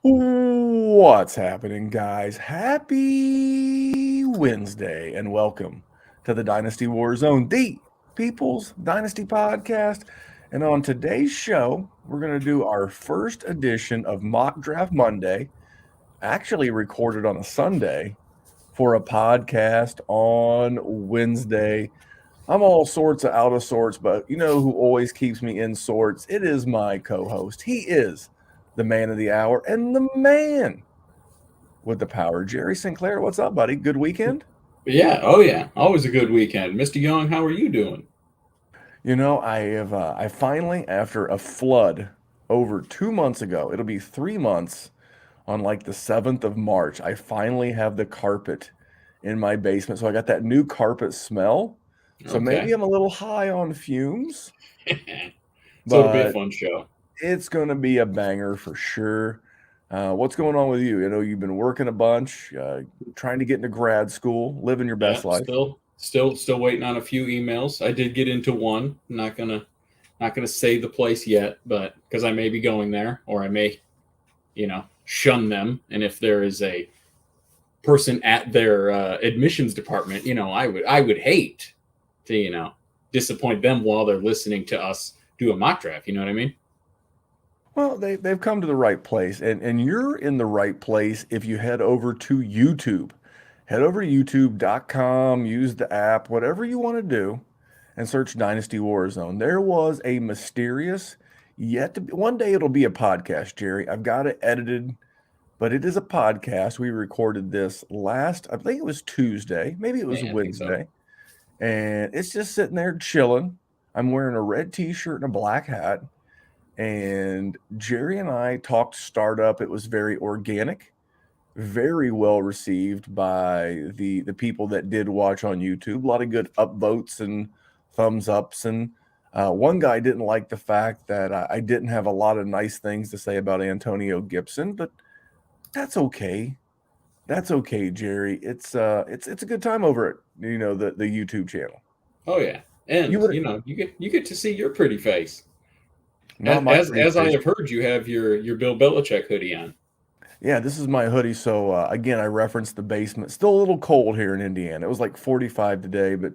What's happening, guys? Happy Wednesday, and welcome to the Dynasty WarZone, the People's Dynasty podcast. And on today's show, we're going to do our first edition of Mock Draft Monday, actually recorded on a Sunday for a podcast on Wednesday. I'm all sorts of out of sorts, but you know who always keeps me in sorts? It is my co-host. He is the man of the hour and the man with the power, Jerry Sinclair. What's up, buddy? Good weekend? Yeah, oh yeah, always a good weekend. Mr. Young, how are you doing? You know, I finally, after a flood over 2 months ago, it'll be 3 months on like the 7th of March, I finally have the carpet in my basement. So I got that new carpet smell. So maybe Okay. I'm a little high on fumes, So it'll be a but fun show. it's going to be a banger for sure. What's going on with you? I know you've been working a bunch, trying to get into grad school, living your Yeah, best life. still waiting on a few emails. I did get into one. Not gonna say the place yet, but because I may be going there, or I may, shun them. And if there is a person at their admissions department, I would hate to disappoint them while they're listening to us do a mock draft. You know what I mean? Well, they've come to the right place, and you're in the right place if you head over to YouTube. Head over to youtube.com, use the app, whatever you want to do, and search Dynasty Warzone. There was a mysterious, yet to be, one day it'll be a podcast, Jerry. I've got it edited, but it is a podcast. We recorded this last, I think it was Tuesday, maybe it was Yeah, I think so. Wednesday, and it's just sitting there chilling. I'm wearing a red t-shirt and a black hat. And Jerry and I talked startup. It was very organic, very well received by the people that did watch on YouTube. A lot of good upvotes and thumbs ups. And one guy didn't like the fact that I didn't have a lot of nice things to say about Antonio Gibson, but that's okay. That's okay, Jerry. It's a good time over at the YouTube channel. Oh yeah, You and would you get to see your pretty face. As not my as, pretty as I face. have heard, you have your Bill Belichick hoodie on. Yeah, this is my hoodie. So again, I referenced the basement. Still a little cold here in Indiana. It was like 45 today, but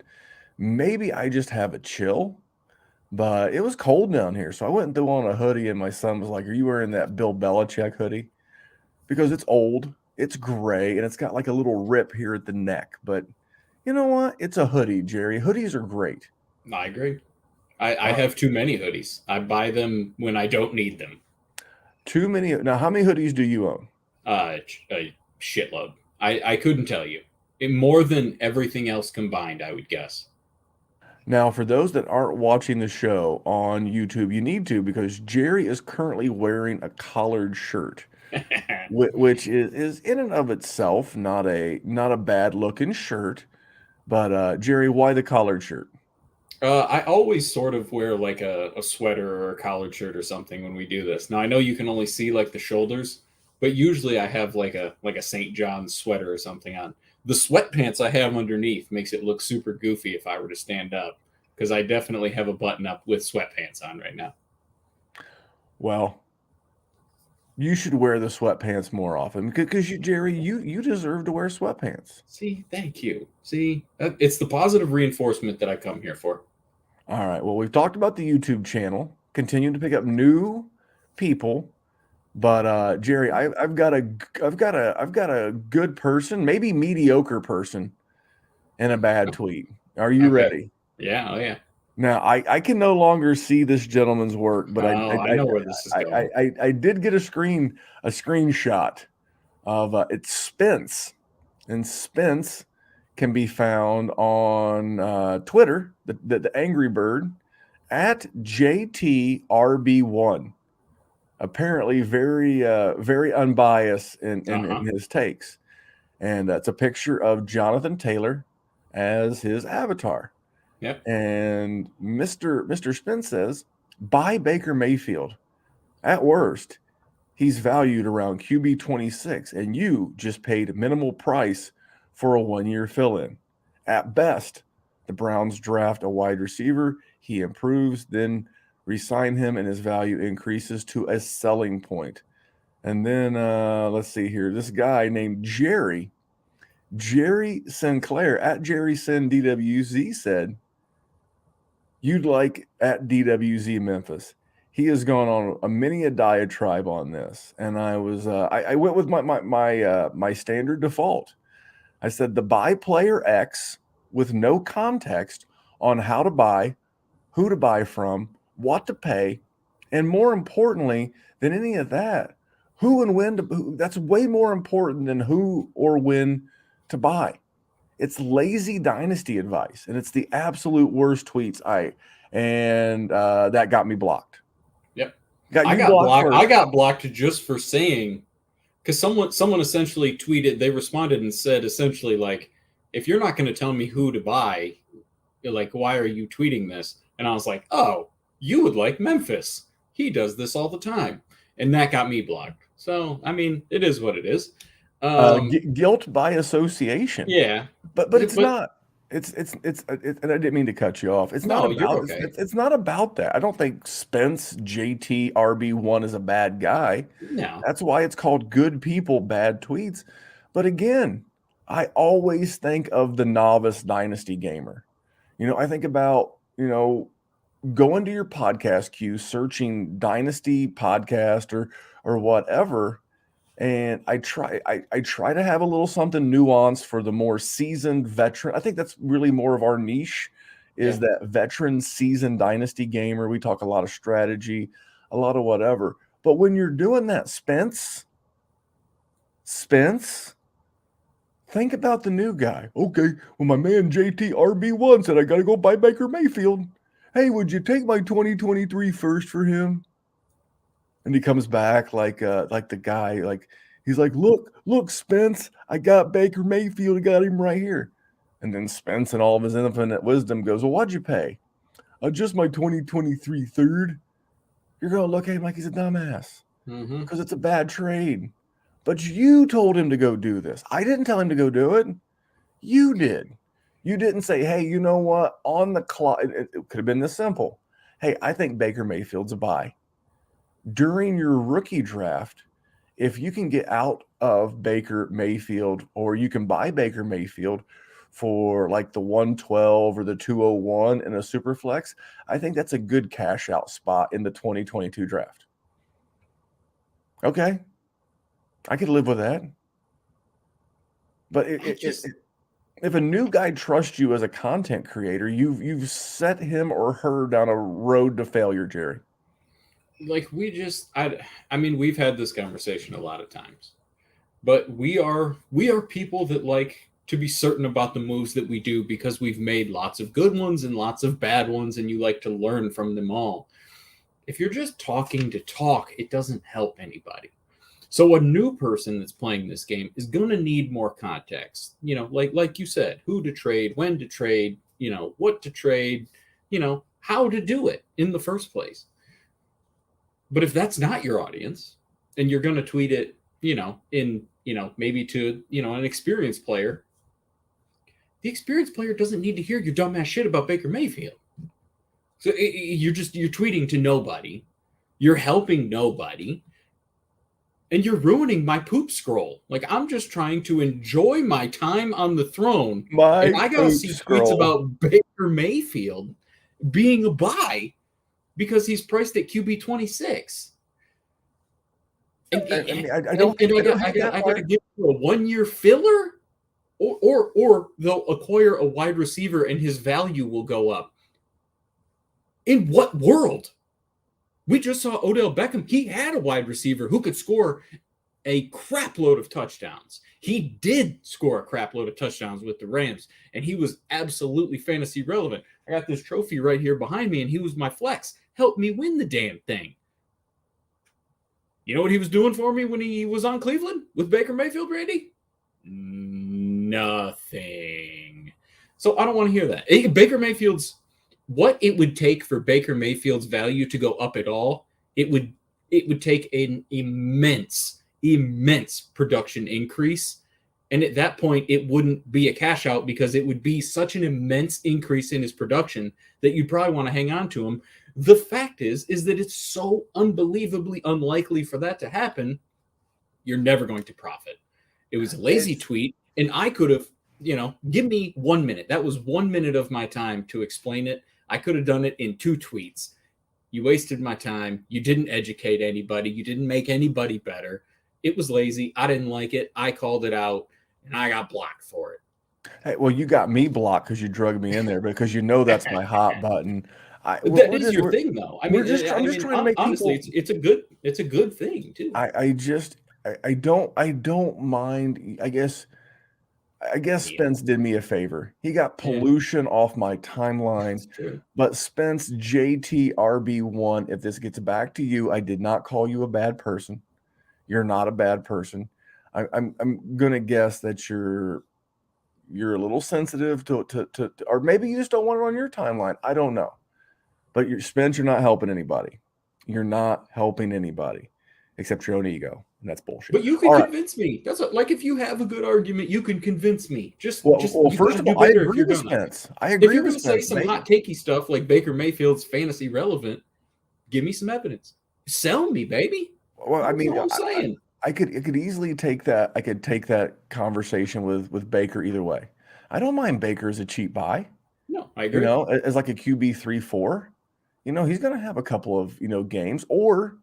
maybe I just have a chill. But it was cold down here, so I went and threw on a hoodie, and my son was like, "Are you wearing that Bill Belichick hoodie?" Because it's old, it's gray, and it's got like a little rip here at the neck. But you know what? It's a hoodie, Jerry. Hoodies are great. I agree. I Uh, have too many hoodies. I buy them when I don't need them. Too many. Now, how many hoodies do you own? A shitload. I couldn't tell you. More than everything else combined, I would guess. Now, for those that aren't watching the show on YouTube, you need to because Jerry is currently wearing a collared shirt, which is in and of itself not a bad looking shirt. But Jerry, why the collared shirt? I always sort of wear like a sweater or a collared shirt or something when we do this. Now I know you can only see like the shoulders, but usually I have like a St. John's sweater or something on. The sweatpants I have underneath makes it look super goofy if I were to stand up because I definitely have a button up with sweatpants on right now. Well, you should wear the sweatpants more often because Jerry, you deserve to wear sweatpants. See, thank you. See, it's the positive reinforcement that I come here for. All right. Well, we've talked about the YouTube channel, continue to pick up new people. But Jerry, I've got a good person, maybe mediocre person, and a bad tweet. Are you Okay. ready? Yeah. Oh yeah. Now I can no longer see this gentleman's work, but Oh, I know where this is going. I did get a screenshot of it's Spence, and Spence can be found on Twitter, the Angry Bird at JTRB1. Apparently very unbiased in Uh-huh. his takes. And it's a picture of Jonathan Taylor as his avatar. Yep. And Mr. Spence says, buy Baker Mayfield. At worst, he's valued around QB 26, and you just paid minimal price for a 1-year fill-in. At best, the Browns draft a wide receiver, he improves, then re-sign him, and his value increases to a selling point. And then let's see here. This guy named Jerry Sinclair at Jerry Sin DWZ said, "You'd like at DWZ Memphis." He has gone on a many a diatribe on this, and I was I went with my standard default. I said the buy player X with no context on how to buy, who to buy from, what to pay, and more importantly than any of that, who and when to. That's way more important than who or when to buy. It's lazy dynasty advice, and it's the absolute worst tweets. That got me blocked. Yep, I got blocked. I got blocked just for saying, because someone essentially tweeted. They responded and said essentially like, if you're not going to tell me who to buy, like, why are you tweeting this? And I was like, oh, you would like Memphis. He does this all the time, and that got me blocked. So I mean, it is what it is. Guilt by association. Yeah, but it's not. It's and I didn't mean to cut you off. It's not about. Okay. It's not about that. I don't think Spence JT RB1 is a bad guy. No, that's why it's called good people, bad tweets. But again, I always think of the novice dynasty gamer. I think about going to your podcast queue, searching dynasty podcast or whatever. And I try to have a little something nuanced for the more seasoned veteran. I think that's really more of our niche is that veteran seasoned dynasty gamer. We talk a lot of strategy, a lot of whatever. But when you're doing that, Spence, think about the new guy. Okay, well, my man JT RB1 said I got to go buy Baker Mayfield. Hey, would you take my 2023 first for him? And he comes back like the guy, like he's like, look, Spence, I got Baker Mayfield, I got him right here. And then Spence and all of his infinite wisdom goes, well, what'd you pay? Just my 2023 third. You're gonna look at him like he's a dumbass because it's a bad trade. But you told him to go do this. I didn't tell him to go do it. You did. You didn't say, hey, you know what? On the clock, it could have been this simple. Hey, I think Baker Mayfield's a buy. During your rookie draft, if you can get out of Baker Mayfield or you can buy Baker Mayfield for like the 112 or the 201 in a super flex, I think that's a good cash out spot in the 2022 draft. Okay. I could live with that. But if a new guy trusts you as a content creator, you've set him or her down a road to failure, Jerry. Like I mean, we've had this conversation a lot of times, but we are people that like to be certain about the moves that we do because we've made lots of good ones and lots of bad ones, and you like to learn from them all. If you're just talking to talk, it doesn't help anybody. So a new person that's playing this game is going to need more context, like you said, who to trade, when to trade, what to trade, how to do it in the first place. But if that's not your audience and you're going to tweet it, maybe to, an experienced player, the experienced player doesn't need to hear your dumbass shit about Baker Mayfield. So you're tweeting to nobody. You're helping nobody. And you're ruining my poop scroll. Like, I'm just trying to enjoy my time on the throne. And I got to see tweets about Baker Mayfield being a buy because he's priced at QB 26. I got to give you a 1-year filler, or they'll acquire a wide receiver and his value will go up. In what world? We just saw Odell Beckham. He had a wide receiver who could score a crap load of touchdowns. He did score a crap load of touchdowns with the Rams, and he was absolutely fantasy relevant. I got this trophy right here behind me, and he was my flex. Helped me win the damn thing. You know what he was doing for me when he was on Cleveland with Baker Mayfield, Randy? Nothing. So I don't want to hear that. Baker Mayfield's, what it would take for Baker Mayfield's value to go up at all, it would take an immense production increase. And at that point, it wouldn't be a cash out because it would be such an immense increase in his production that you'd probably want to hang on to him. The fact is that it's so unbelievably unlikely for that to happen you're never going to profit. It was a lazy tweet, and I could have, give me 1 minute. That was 1 minute of my time to explain it. I could have done it in 2 tweets. You wasted my time. You didn't educate anybody. You didn't make anybody better. It was lazy. I didn't like it. I called it out, and I got blocked for it. Hey, well, you got me blocked because you drugged me in there because that's my hot button. That is your thing, though. I mean, I'm just trying to make honestly, people. It's a good thing too. I don't mind. I guess Spence did me a favor. He got pollution off my timeline. But Spence JTRB1, if this gets back to you, I did not call you a bad person. You're not a bad person. I'm gonna guess that you're a little sensitive to or maybe you just don't want it on your timeline. I don't know. But Spence, you're not helping anybody. You're not helping anybody except your own ego. And that's bullshit. But you can convince me. That's like if you have a good argument, you can convince me. First of all, I agree with Spence. If you're going to say some hot takey stuff like Baker Mayfield's fantasy relevant, give me some evidence. Sell me, baby. Well, I mean, I'm saying. I could easily take that. I could take that conversation with Baker either way. I don't mind Baker as a cheap buy. No, I agree. As like a QB 3-4. He's going to have a couple of games, or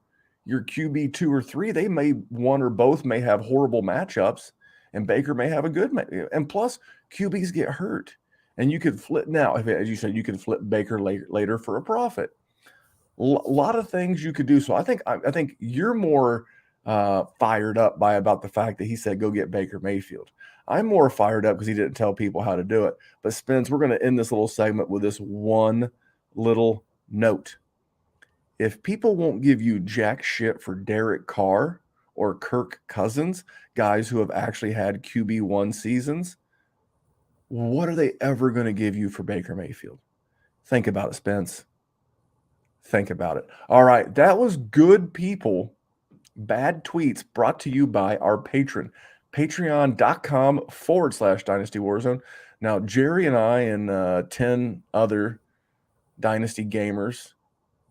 your QB 2 or 3. They may one or both may have horrible matchups, and Baker may have a good. And plus, QBs get hurt, and you could flip now. As you said, you could flip Baker later for a profit. A lot of things you could do. So I think you're more fired up about the fact that he said go get Baker Mayfield. I'm more fired up because he didn't tell people how to do it. But Spence, we're going to end this little segment with this one little note. If people won't give you jack shit for Derek Carr or Kirk Cousins, guys who have actually had QB1 seasons, what are they ever going to give you for Baker Mayfield? Think about it, Spence. Think about it. All right, that was Good People, Bad Tweets, brought to you by our patron, patreon.com/Dynasty Warzone. Now, Jerry and I and 10 other Dynasty gamers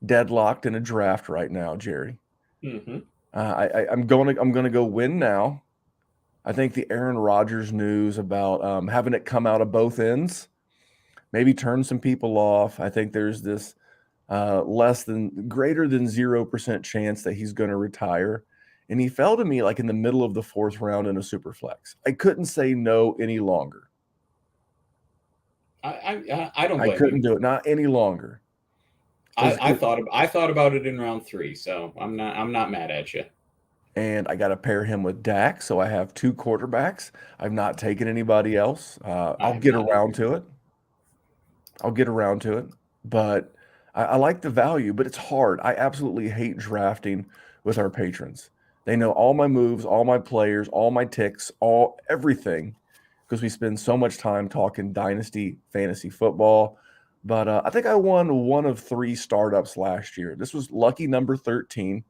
deadlocked in a draft right now, Jerry. Mm-hmm. I'm gonna go win now. I think the Aaron Rodgers news about having it come out of both ends maybe turn some people off. I think there's this greater than 0% chance that he's going to retire. And he fell to me like in the middle of the 4th round in a super flex. I couldn't say no any longer. I don't. I couldn't do it, not any longer. I thought about it in round 3, so I'm not mad at you. And I got to pair him with Dak, so I have 2 quarterbacks. I've not taken anybody else. I'll get around to it. But I like the value, but it's hard. I absolutely hate drafting with our patrons. They know all my moves, all my players, all my ticks, everything, because we spend so much time talking Dynasty fantasy football. But I think I won 1 of 3 startups last year. This was lucky number 13.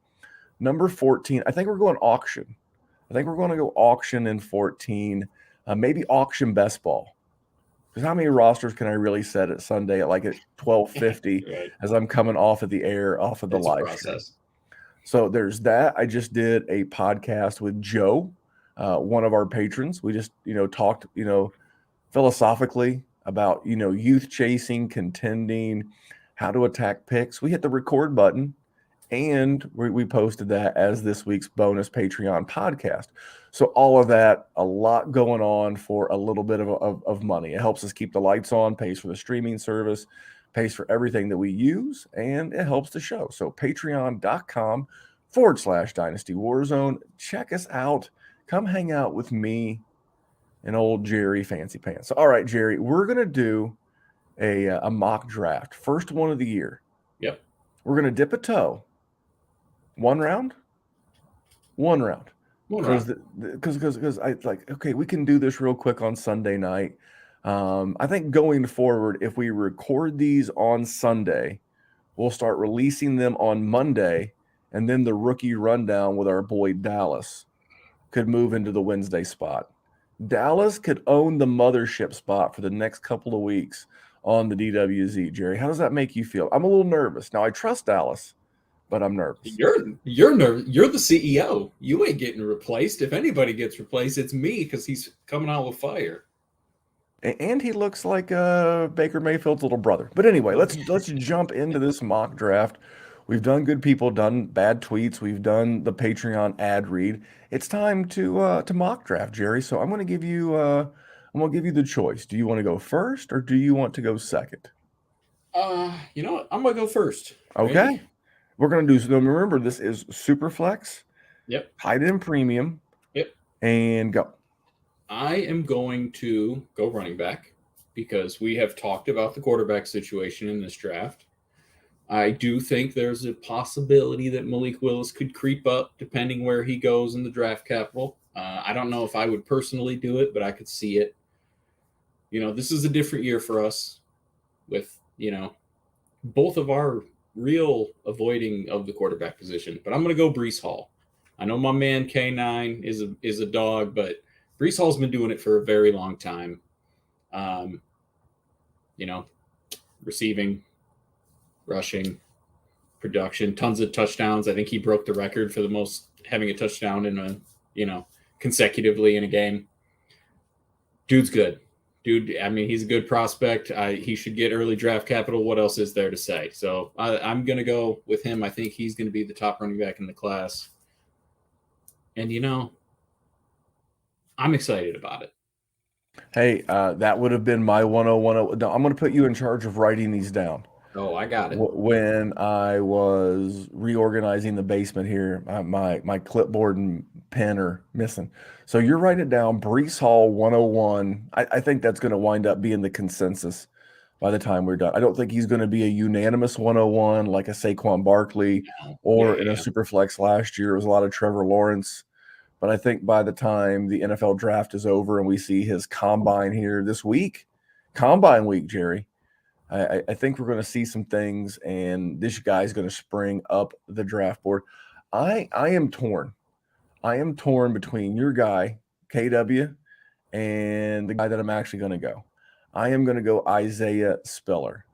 Number 14, I think we're going auction. I think we're going to go auction in 14, maybe auction best ball. Because how many rosters can I really set at Sunday at 12:50 right. as I'm coming off of the live stream? So there's that. I just did a podcast with Joe, one of our patrons. We just talked philosophically about youth chasing, contending, how to attack picks. We hit the record button, and we posted that as this week's bonus Patreon podcast. So all of that, a lot going on for a little bit of money. It helps us keep the lights on, pays for the streaming service, pays for everything that we use, and it helps the show. So patreon.com/Dynasty Warzone. Check us out. Come hang out with me and old Jerry Fancy Pants. So, all right, Jerry, we're going to do a mock draft. First one of the year. Yep. We're going to dip a toe. One round. Because I okay, we can do this real quick on Sunday night. I think going forward, if we record these on Sunday, we'll start releasing them on Monday, and then the rookie rundown with our boy Dallas could move into the Wednesday spot. Dallas could own the mothership spot for the next couple of weeks on the DWZ. Jerry, how does that make you feel? I'm a little nervous. Now, I trust Dallas, but I'm nervous. You're nervous. You're the CEO. You ain't getting replaced. If anybody gets replaced, it's me because he's coming out with fire. And he looks like Baker Mayfield's little brother. But anyway, let's jump into this mock draft. We've done good people, done bad tweets. We've done the Patreon ad read. It's time to mock draft, Jerry. So I'm going to give you the choice. Do you want to go first or do you want to go second? You know what? I'm gonna go first. Okay. Ready? We're going to do so. Remember, this is super flex. Yep. Tight end premium. Yep. And go. I am going to go running back because we have talked about the quarterback situation in this draft. I do think there's a possibility that Malik Willis could creep up depending where he goes in the draft capital. I don't know if I would personally do it, but I could see it. You know, this is a different year for us with, you know, both of our real avoiding of the quarterback position. But I'm going to go Breece Hall. I know my man K9 is a dog, but Breece Hall's been doing it for a very long time. You know, receiving, rushing, production, tons of touchdowns. I think he broke the record for the most having a touchdown in a, you know, consecutively in a game. Dude's good. Dude, I mean, he's a good prospect. He should get early draft capital. What else is there to say? So I'm going to go with him. I think he's going to be the top running back in the class. And, you know, I'm excited about it. Hey, that would have been my 101. No, I'm going to put you in charge of writing these down. Oh, I got it. When I was reorganizing the basement here, my clipboard and pen are missing. So you're writing it down, Breece Hall 101. I think that's going to wind up being the consensus by the time we're done. I don't think he's going to be a unanimous 101 like a Saquon Barkley or in a super flex last year. It was a lot of Trevor Lawrence. But I think by the time the NFL draft is over and we see his combine here this week, combine week, Jerry, I think we're going to see some things, and this guy's going to spring up the draft board. I am torn. I am torn between your guy, KW, and the guy that I'm actually going to go. I am going to go Isaiah Spiller.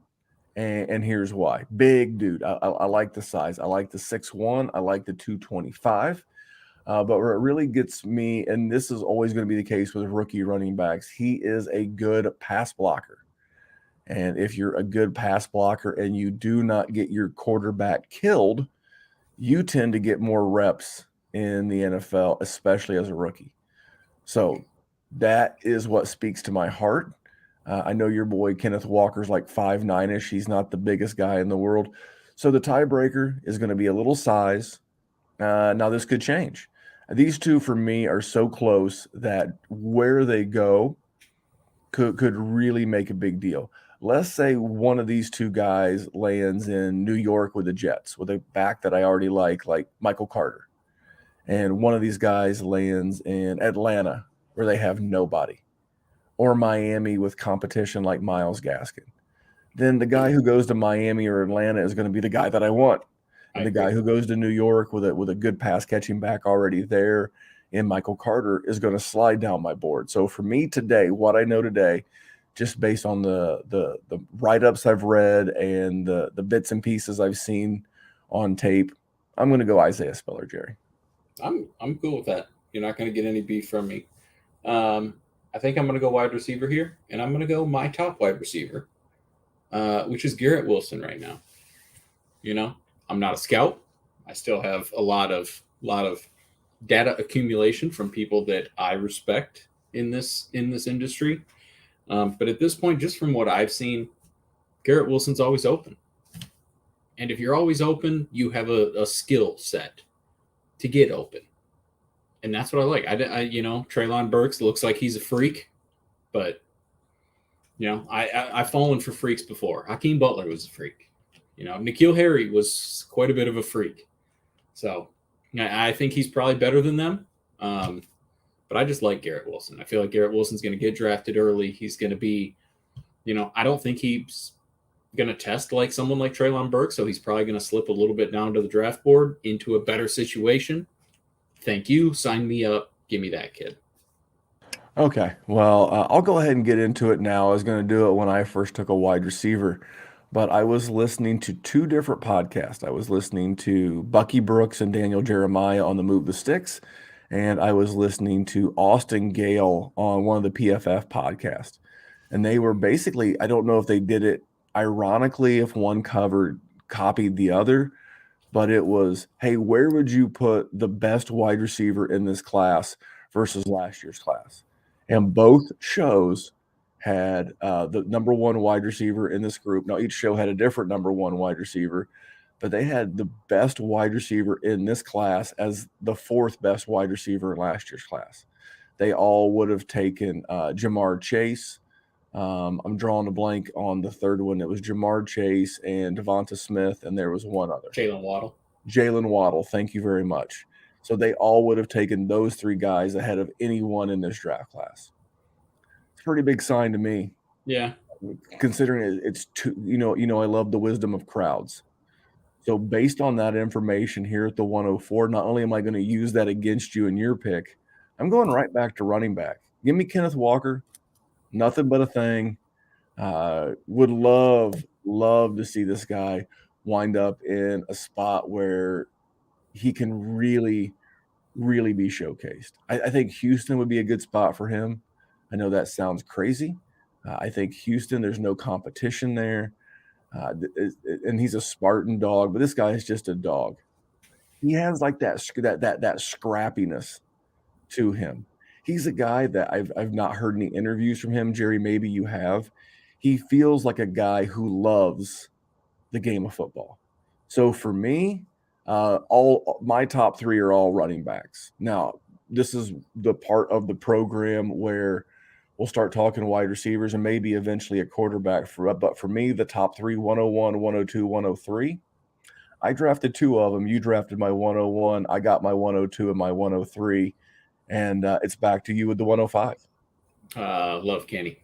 And here's why. Big dude. I like the size. I like the 6'1". I like the 225. But where it really gets me, and this is always going to be the case with rookie running backs, he is a good pass blocker. And if you're a good pass blocker and you do not get your quarterback killed, you tend to get more reps in the NFL, especially as a rookie. So that is what speaks to my heart. I know your boy Kenneth Walker's like 5'9"ish. He's not the biggest guy in the world. So the tiebreaker is going to be a little size. Now this could change. These two for me are so close that where they go could really make a big deal. Let's say one of these two guys lands in New York with the Jets, with a back that I already like Michael Carter. And one of these guys lands in Atlanta where they have nobody. Or Miami with competition like Myles Gaskin. Then the guy who goes to Miami or Atlanta is going to be the guy that I want. And the guy who goes to New York with a good pass catching back already there in Michael Carter is going to slide down my board. So for me today, what I know today, just based on the write-ups I've read and the bits and pieces I've seen on tape, I'm going to go Isaiah Spiller, Jerry. I'm cool with that. You're not going to get any beef from me. I think I'm going to go wide receiver here, and I'm going to go my top wide receiver, which is Garrett Wilson right now. You know, I'm not a scout. I still have a lot of data accumulation from people that I respect in this industry. But at this point, just from what I've seen, Garrett Wilson's always open. And if you're always open, you have a skill set to get open. And that's what I like. I you know, Treylon Burks looks like he's a freak, but you know, I've fallen for freaks before. Hakeem Butler was a freak. You know, N'Keal Harry was quite a bit of a freak. So I think he's probably better than them. But I just like Garrett Wilson. I feel like Garrett Wilson's going to get drafted early. He's going to be, you know, I don't think he's going to test like someone like Treylon Burks, so he's probably going to slip a little bit down to the draft board into a better situation. Thank you. Sign me up. Give me that kid. Okay. Well, I'll go ahead and get into it now. I was going to do it when I first took a wide receiver. but I was listening to two different podcasts. I was listening to Bucky Brooks and Daniel Jeremiah on the Move the Sticks, and I was listening to Austin Gale on one of the PFF podcasts. And they were basically, I don't know if they did it ironically, if one copied the other, but it was, hey, where would you put the best wide receiver in this class versus last year's class? And both shows had the number one wide receiver in this group. Now, each show had a different number one wide receiver, but they had the best wide receiver in this class as the fourth best wide receiver in last year's class. They all would have taken Jamar Chase. I'm drawing a blank on the third one. It was Jamar Chase and Devonta Smith, and there was one other. Jalen Waddle. Jalen Waddle. Thank you very much. So they all would have taken those three guys ahead of anyone in this draft class. It's a pretty big sign to me. Yeah. Considering it's too, I love the wisdom of crowds. So based on that information here at the 104, not only am I going to use that against you in your pick, I'm going right back to running back. Give me Kenneth Walker. Nothing but a thing. Would love to see this guy wind up in a spot where he can really, really be showcased. I think Houston would be a good spot for him. I know that sounds crazy. I think Houston, there's no competition there. And he's a Spartan dog, but this guy is just a dog. He has like that scrappiness to him. He's a guy that I've not heard any interviews from him. Jerry, maybe you have. He feels like a guy who loves the game of football. So for me, all my top three are all running backs. Now, this is the part of the program where we'll start talking wide receivers and maybe eventually a quarterback. But for me, the top three, 101, 102, 103, I drafted two of them. You drafted my 101. I got my 102 and my 103. And it's back to you with the 105. Love Kenny.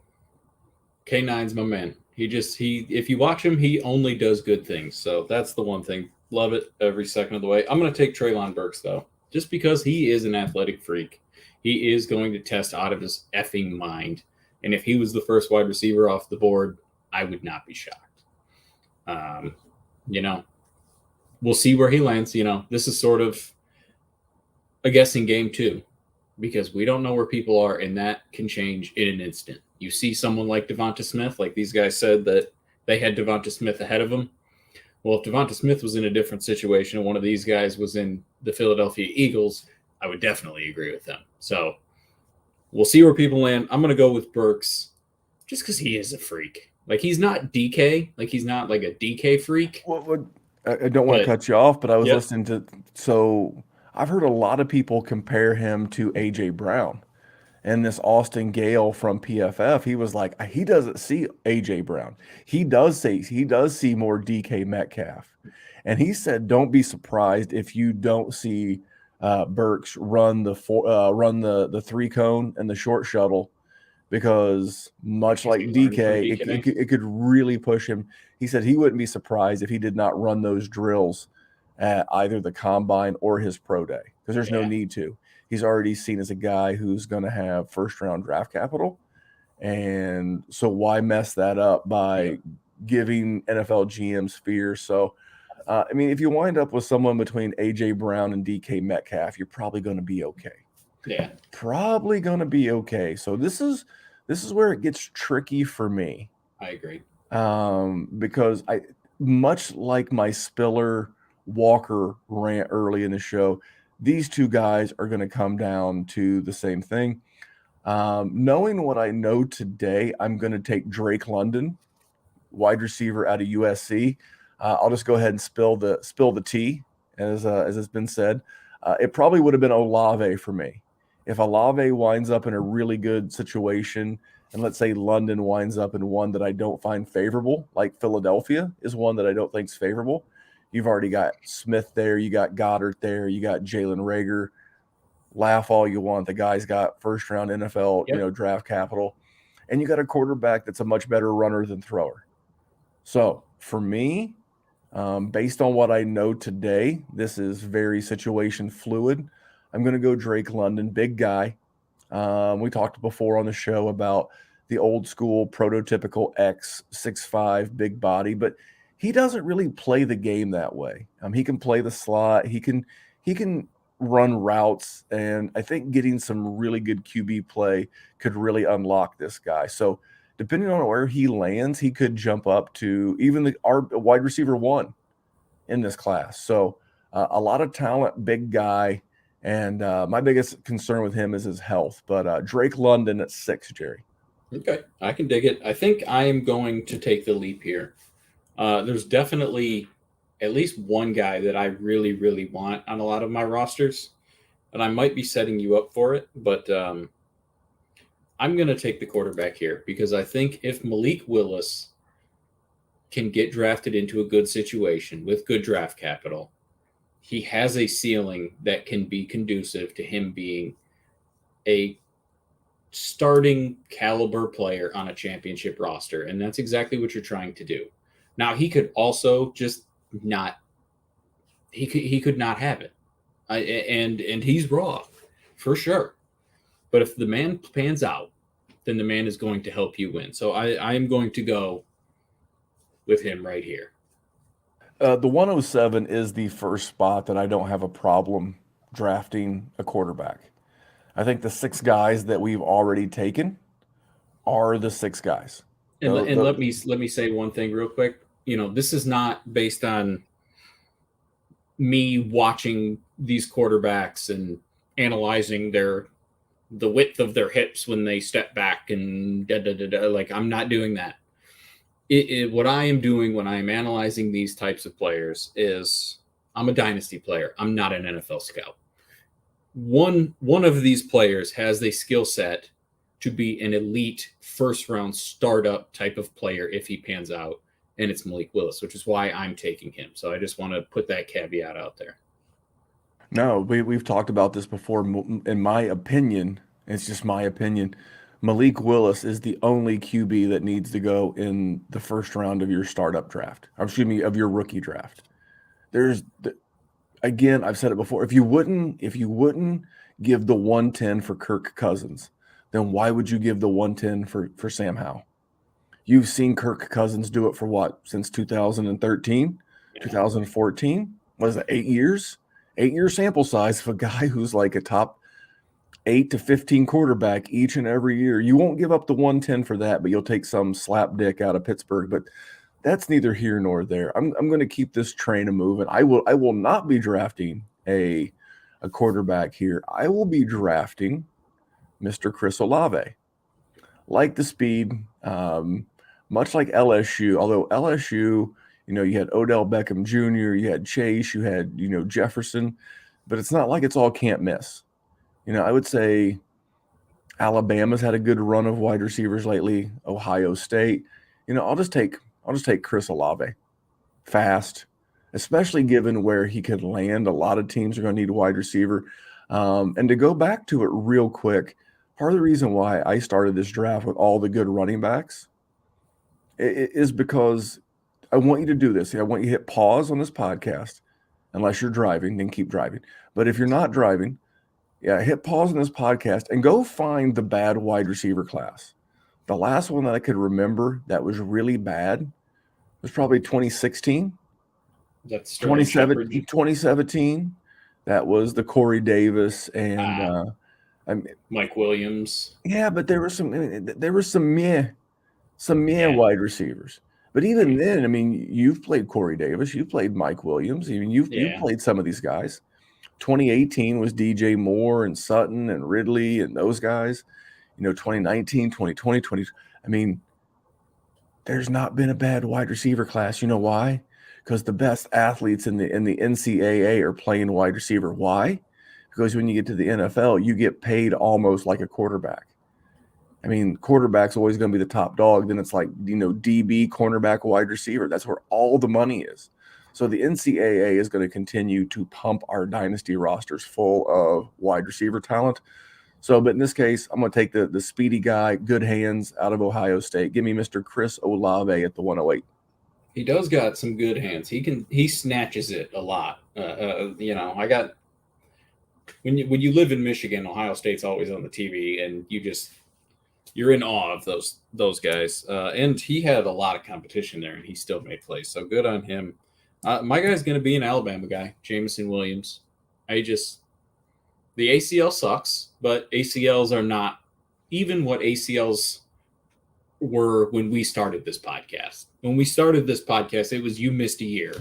K9's my man. If you watch him, he only does good things. So that's the one thing. Love it every second of the way. I'm going to take Treylon Burks, though, just because he is an athletic freak. He is going to test out of his effing mind. And if he was the first wide receiver off the board, I would not be shocked. We'll see where he lands. This is sort of a guessing game, too, because we don't know where people are, and that can change in an instant. You see someone like Devonta Smith, like these guys said that they had Devonta Smith ahead of him. Well, if Devonta Smith was in a different situation and one of these guys was in the Philadelphia Eagles, I would definitely agree with them. So we'll see where people land. I'm going to go with Burks just because he is a freak. Like, he's not DK. Like, he's not like a DK freak. Well, I don't want to cut you off, but I was listening to – so I've heard a lot of people compare him to A.J. Brown. And this Austin Gale from PFF, he was like, he doesn't see A.J. Brown. He does see more DK Metcalf. And he said, don't be surprised if you don't see Burks run the three cone and the short shuttle, because much like DK, it could really push him. He said he wouldn't be surprised if he did not run those drills at either the combine or his pro day, because there's no need to. He's already seen as a guy who's going to have first-round draft capital. And so why mess that up by giving NFL GMs fear? So, if you wind up with someone between A.J. Brown and DK Metcalf, you're probably going to be okay. Yeah. Probably going to be okay. So this is where it gets tricky for me. I agree. Because much like my Spiller Walker rant early in the show, these two guys are going to come down to the same thing. Knowing what I know today, I'm going to take Drake London, wide receiver out of USC. I'll just go ahead and spill the tea, as it's been said. It probably would have been Olavey for me. If Olavey winds up in a really good situation, and let's say London winds up in one that I don't find favorable, like Philadelphia is one that I don't think is favorable, you've already got Smith there. You got Goddard there. You got Jalen Reagor. Laugh all you want. The guy's got first-round NFL, draft capital. And you got a quarterback that's a much better runner than thrower. So for me, based on what I know today, this is very situation fluid. I'm going to go Drake London, big guy. We talked before on the show about the old school prototypical X 6'5" big body, but he doesn't really play the game that way. He can play the slot. He can run routes, and I think getting some really good QB play could really unlock this guy. So depending on where he lands, he could jump up to even our wide receiver 1 in this class. So a lot of talent, big guy, and my biggest concern with him is his health. But Drake London at 6, Jerry. Okay, I can dig it. I think I am going to take the leap here. There's definitely at least one guy that I really, really want on a lot of my rosters, and I might be setting you up for it, but I'm going to take the quarterback here because I think if Malik Willis can get drafted into a good situation with good draft capital, he has a ceiling that can be conducive to him being a starting caliber player on a championship roster, and that's exactly what you're trying to do. Now, he could also just not he could not have it. And he's raw for sure. But if the man pans out, then the man is going to help you win. So I am going to go with him right here. The 107 is the first spot that I don't have a problem drafting a quarterback. I think the 6 guys that we've already taken are the 6 guys. And let me say one thing real quick. This is not based on me watching these quarterbacks and analyzing the width of their hips when they step back and like I'm not doing that. What I am doing when I am analyzing these types of players is I'm a dynasty player. I'm not an NFL scout. One of these players has the skill set to be an elite first round startup type of player if he pans out, and it's Malik Willis, which is why I'm taking him. So I just want to put that caveat out there. No, we've talked about this before. In my opinion, it's just my opinion, Malik Willis is the only QB that needs to go in the first round of your startup draft. Excuse me, of your rookie draft. Again, I've said it before. If you wouldn't give the 110 for Kirk Cousins, then why would you give the 110 for Sam Howell? You've seen Kirk Cousins do it for what? Since 2013, 2014? What is that, 8 years? 8-year sample size of a guy who's like a top 8 to 15 quarterback each and every year. You won't give up the 110 for that, but you'll take some slapdick out of Pittsburgh. But that's neither here nor there. I'm going to keep this train moving. I will not be drafting a quarterback here. I will be drafting Mr. Chris Olave. Like the speed, much like LSU, although LSU, you had Odell Beckham Jr., you had Chase, you had, Jefferson, but it's not like it's all can't miss. I would say Alabama's had a good run of wide receivers lately. Ohio State, I'll just take Chris Olave. Fast, especially given where he could land. A lot of teams are going to need a wide receiver. And to go back to it real quick, part of the reason why I started this draft with all the good running backs is because I want you to do this. I want you to hit pause on this podcast. Unless you're driving, then keep driving. But if you're not driving, hit pause on this podcast and go find the bad wide receiver class. The last one that I could remember that was really bad was probably 2016. That's 2017. That was the Corey Davis and Mike Williams. Yeah, but there were some meh wide receivers. But even then, you've played Corey Davis, you've played Mike Williams, you've played some of these guys. 2018 was DJ Moore and Sutton and Ridley and those guys. 2019, 2020, there's not been a bad wide receiver class. You know why? Because the best athletes in the NCAA are playing wide receiver. Why? Because when you get to the NFL, you get paid almost like a quarterback. Quarterback's always going to be the top dog. Then it's like, DB, cornerback, wide receiver. That's where all the money is. So the NCAA is going to continue to pump our dynasty rosters full of wide receiver talent. So, but in this case, I'm going to take the speedy guy, good hands out of Ohio State. Give me Mr. Chris Olave at the 108. He does got some good hands. He snatches it a lot. When you live in Michigan, Ohio State's always on the TV, and you just you're in awe of those guys. And he had a lot of competition there, and he still made plays. So good on him. My guy's going to be an Alabama guy, Jameson Williams. The ACL sucks, but ACLs are not even what ACLs were when we started this podcast. When we started this podcast, it was you missed a year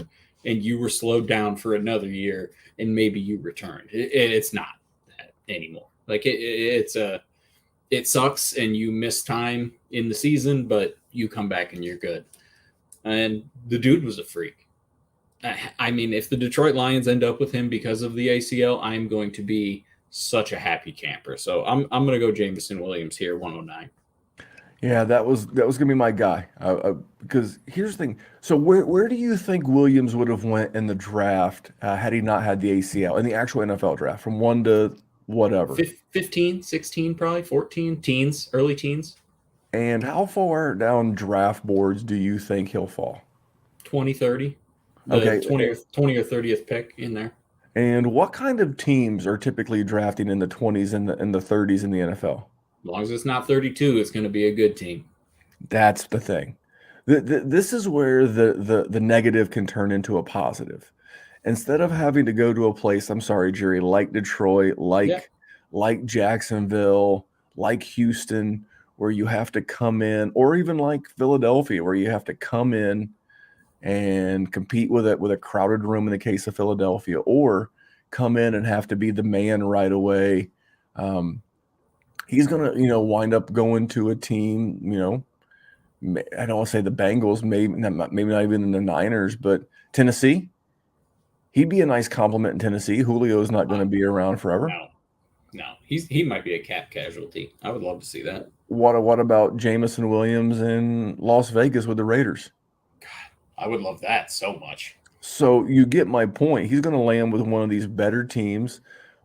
and you were slowed down for another year and maybe you returned. It's not that anymore. Like it sucks and you miss time in the season, but you come back and you're good. And the dude was a freak. I mean, if the Detroit Lions end up with him because of the ACL, I'm going to be such a happy camper. So I'm going to go Jameson Williams here, 109. Yeah, that was gonna be my guy. Because here's the thing. So where do you think Williams would have went in the draft had he not had the ACL in the actual NFL draft from 1 to whatever? 15, 16, probably 14, teens, early teens. And how far down draft boards do you think he'll fall? 20, 30. Okay. 20 or 30th pick in there. And what kind of teams are typically drafting in the 20s and the 30s in the NFL? As long as it's not 32, it's going to be a good team. That's the thing. This is where the negative can turn into a positive. Instead of having to go to a place, I'm sorry, Jerry, like Detroit, like Jacksonville, like Houston, where you have to come in, or even like Philadelphia, where you have to come in and compete with a crowded room in the case of Philadelphia, or come in and have to be the man right away. He's going to, wind up going to a team, I don't want to say the Bengals, maybe not even the Niners, but Tennessee. He'd be a nice compliment in Tennessee. Julio's not going to be around forever. No, he might be a cap casualty. I would love to see that. What about Jameson Williams in Las Vegas with the Raiders? God, I would love that so much. So you get my point. He's going to land with one of these better teams.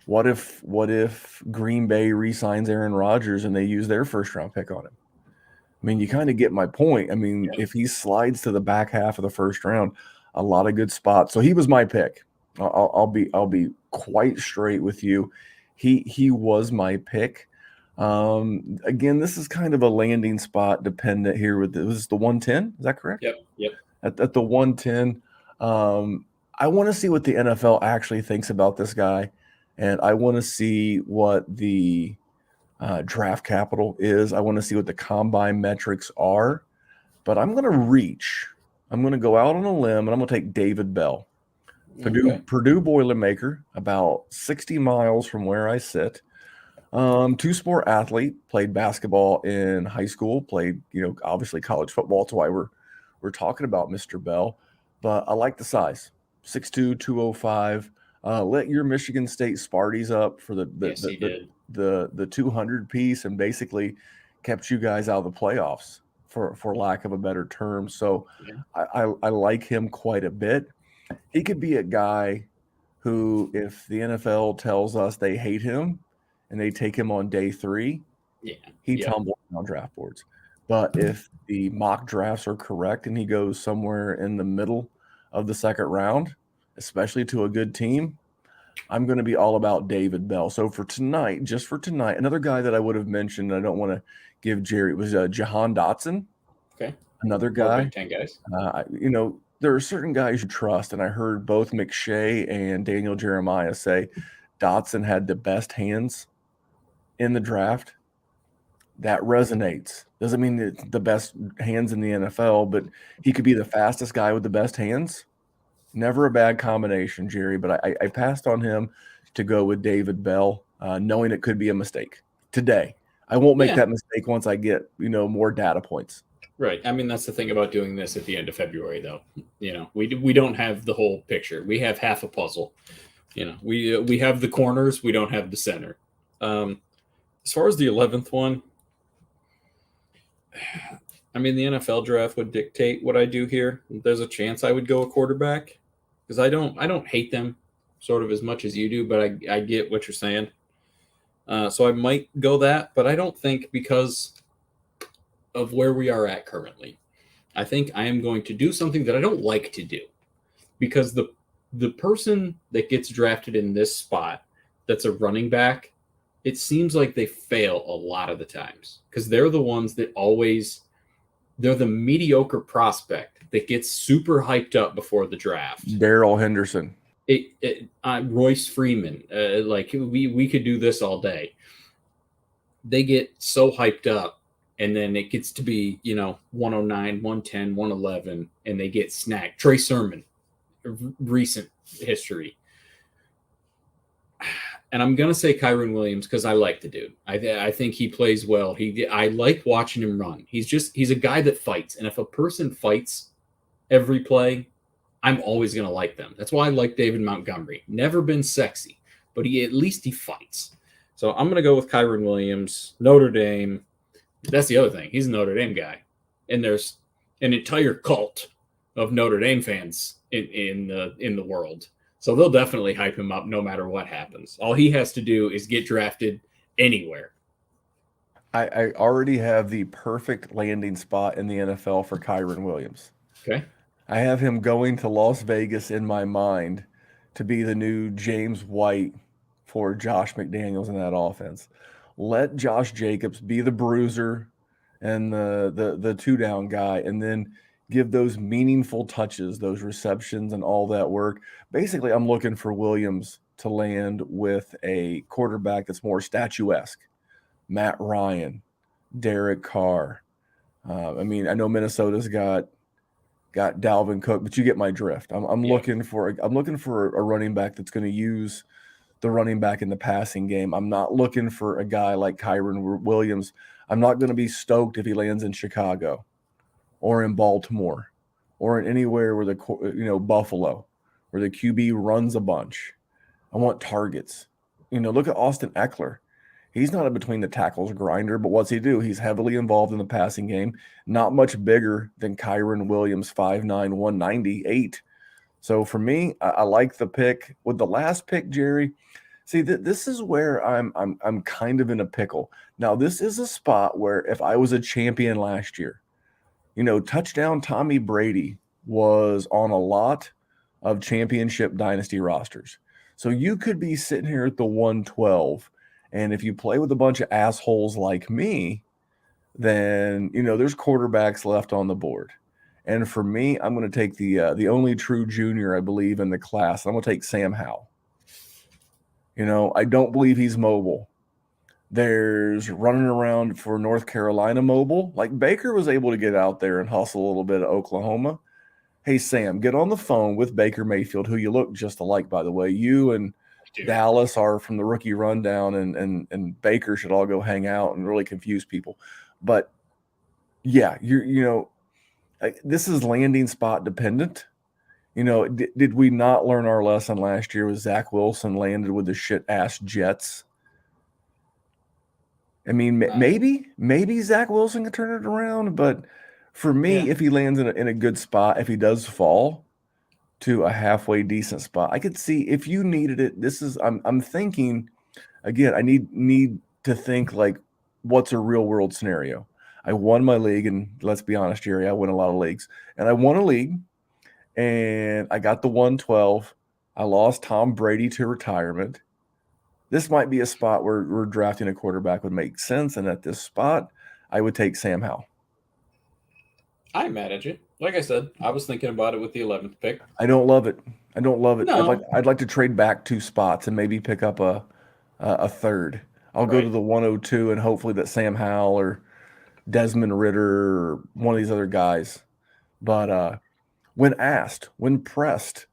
What if Green Bay re-signs Aaron Rodgers and they use their first-round pick on him? I mean, you kind of get my point. I mean, if he slides to the back half of the first round, a lot of good spots. So he was my pick. I'll be quite straight with you. He was my pick. Again, this is kind of a landing spot dependent here. This is the 110. Is that correct? Yep. At the 110, I want to see what the NFL actually thinks about this guy. And I want to see what the draft capital is. I want to see what the combine metrics are. But I'm going to reach. I'm going to go out on a limb, and I'm going to take David Bell. Purdue Boilermaker, about 60 miles from where I sit. Two-sport athlete, played basketball in high school, played, obviously college football. That's why we're talking about Mr. Bell. But I like the size, 6'2", 205. Let your Michigan State Sparties up for the 200 piece and basically kept you guys out of the playoffs for lack of a better term. So yeah. I like him quite a bit. He could be a guy who, if the NFL tells us they hate him and they take him on day 3, he tumbles on draft boards. But if the mock drafts are correct and he goes somewhere in the middle of the second round, especially to a good team, I'm going to be all about David Bell. So for tonight, another guy that I would have mentioned, I don't want to give Jerry, was Jahan Dotson. Okay. Another guy. 10 guys. There are certain guys you trust, and I heard both McShay and Daniel Jeremiah say Dotson had the best hands in the draft. That resonates. Doesn't mean it's the best hands in the NFL, but he could be the fastest guy with the best hands. Never a bad combination, Jerry, but I passed on him to go with David Bell, knowing it could be a mistake today. I won't make that mistake once I get, more data points. Right. I mean, that's the thing about doing this at the end of February, though. We don't have the whole picture. We have half a puzzle. We have the corners. We don't have the center. As far as the 11th one, I mean, the NFL draft would dictate what I do here. There's a chance I would go a quarterback because I don't hate them sort of as much as you do, but I get what you're saying. So I might go that, but I don't think because of where we are at currently. I think I am going to do something that I don't like to do because the person that gets drafted in this spot that's a running back it seems like they fail a lot of the times because they're the ones that always they're the mediocre prospect that gets super hyped up before the draft. Darrell Henderson. Royce Freeman, like we could do this all day. They get so hyped up, and then it gets to be 109, 110, 111, and they get snagged. Trey Sermon, recent history. And I'm gonna say Kyron Williams because I like the dude. I think he plays well. I like watching him run. He's a guy that fights, and if a person fights every play, I'm always gonna like them. That's why I like David Montgomery. Never been sexy, but at least he fights. So I'm gonna go with Kyron Williams, Notre Dame. That's the other thing. He's a Notre Dame guy, and there's an entire cult of Notre Dame fans in the world. So they'll definitely hype him up no matter what happens. All he has to do is get drafted anywhere. I already have the perfect landing spot in the NFL for Kyron Williams. Okay. I have him going to Las Vegas in my mind to be the new James White for Josh McDaniels in that offense. Let Josh Jacobs be the bruiser and the two-down guy, and then give those meaningful touches, those receptions and all that work. Basically, I'm looking for Williams to land with a quarterback that's more statuesque. Matt Ryan, Derek Carr. I know Minnesota's got Dalvin Cook, but you get my drift. I'm looking for a running back that's going to use the running back in the passing game. I'm not looking for a guy like Kyron Williams. I'm not going to be stoked if he lands in Chicago or in Baltimore or in anywhere where Buffalo, where the QB runs a bunch. I want targets. Look at Austin Eckler. He's not a between the tackles grinder, but what's he do? He's heavily involved in the passing game, not much bigger than Kyron Williams, 5'9", 198. So for me, I like the pick. With the last pick, Jerry, see, this is where I'm kind of in a pickle. Now, this is a spot where if I was a champion last year, touchdown Tommy Brady was on a lot of championship dynasty rosters. So you could be sitting here at the 112, and if you play with a bunch of assholes like me, then, there's quarterbacks left on the board. And for me, I'm going to take the only true junior, I believe, in the class. I'm going to take Sam Howell. I don't believe he's mobile. There's running around for North Carolina mobile. Like Baker was able to get out there and hustle a little bit at Oklahoma. Hey, Sam, get on the phone with Baker Mayfield, who you look just alike, by the way. You and Dallas are from the rookie rundown, and Baker should all go hang out and really confuse people. But, yeah, this is landing spot dependent. Did we not learn our lesson last year with Zach Wilson landed with the shit-ass Jets? Maybe Zach Wilson can turn it around, but for me, if he lands in a good spot, if he does fall to a halfway decent spot, I could see if you needed it. I'm thinking again. I need to think like, what's a real world scenario? I won my league, and let's be honest, Jerry, I win a lot of leagues, and I won a league, and I got the 112. I lost Tom Brady to retirement. This might be a spot where we're drafting a quarterback would make sense. And at this spot, I would take Sam Howell. I'm mad at you. Like I said, I was thinking about it with the 11th pick. I don't love it. No. I'd like to trade back 2 spots and maybe pick up a third. I'll go to the 102 and hopefully that Sam Howell or Desmond Ritter or one of these other guys. But when pressed,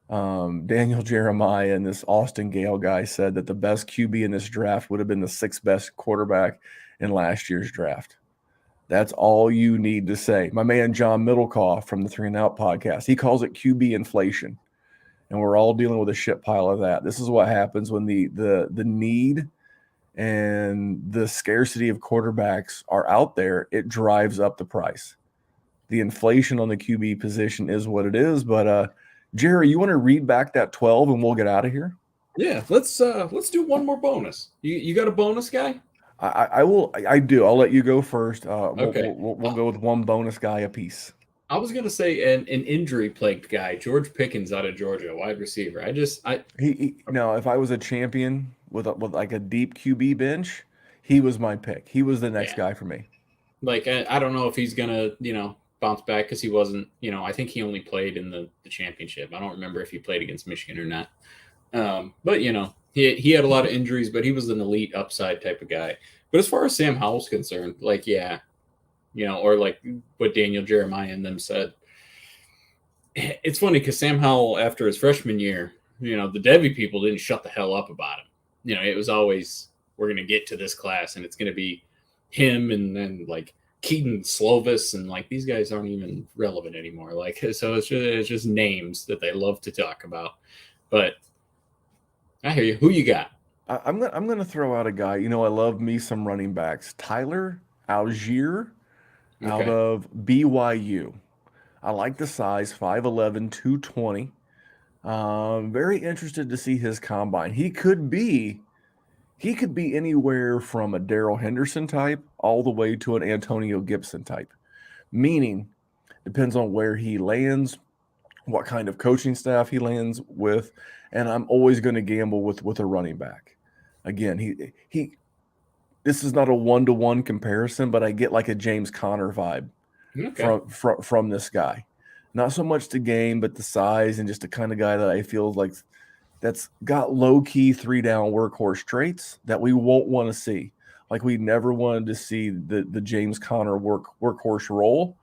Daniel Jeremiah and this Austin Gale guy said that the best QB in this draft would have been the 6th best quarterback in last year's draft. That's all you need to say. My man John Middlecoff from the 3 and Out podcast, he calls it QB inflation, and we're all dealing with a shit pile of that. This is what happens when the need and the scarcity of quarterbacks are out there. It drives up the price. The inflation on the QB position is what it is, but Jerry, you want to read back that 12 and we'll get out of here? Yeah, let's do one more bonus. You got a bonus guy? I will. I do. I'll let you go first. Okay. We'll go with one bonus guy apiece. I was gonna say an injury plagued guy, George Pickens out of Georgia, wide receiver. If I was a champion with like a deep QB bench, he was my pick. He was the next guy for me. Like, I don't know if he's going to, bounce back because he wasn't, I think he only played in the championship. I don't remember if he played against Michigan or not. But, he had a lot of injuries, but he was an elite upside type of guy. But as far as Sam Howell's concerned, like, or like what Daniel Jeremiah and them said, it's funny because Sam Howell, after his freshman year, the Devy people didn't shut the hell up about him. It was always, we're going to get to this class and it's going to be him and then like Keaton Slovis and like these guys aren't even relevant anymore. Like, so it's just names that they love to talk about. But I hear you. Who you got? I'm gonna throw out a guy. I love me some running backs. Tyler Algiere out of BYU. I like the size, 5'11", 220. Very interested to see his combine. He could be anywhere from a Darrell Henderson type all the way to an Antonio Gibson type. Meaning, depends on where he lands, what kind of coaching staff he lands with, and I'm always going to gamble with a running back. Again, he this is not a one-to-one comparison, but I get like a James Conner vibe from this guy. Not so much the game, but the size and just the kind of guy that I feel like that's got low-key three-down workhorse traits that we won't want to see. Like we never wanted to see the James Conner workhorse role,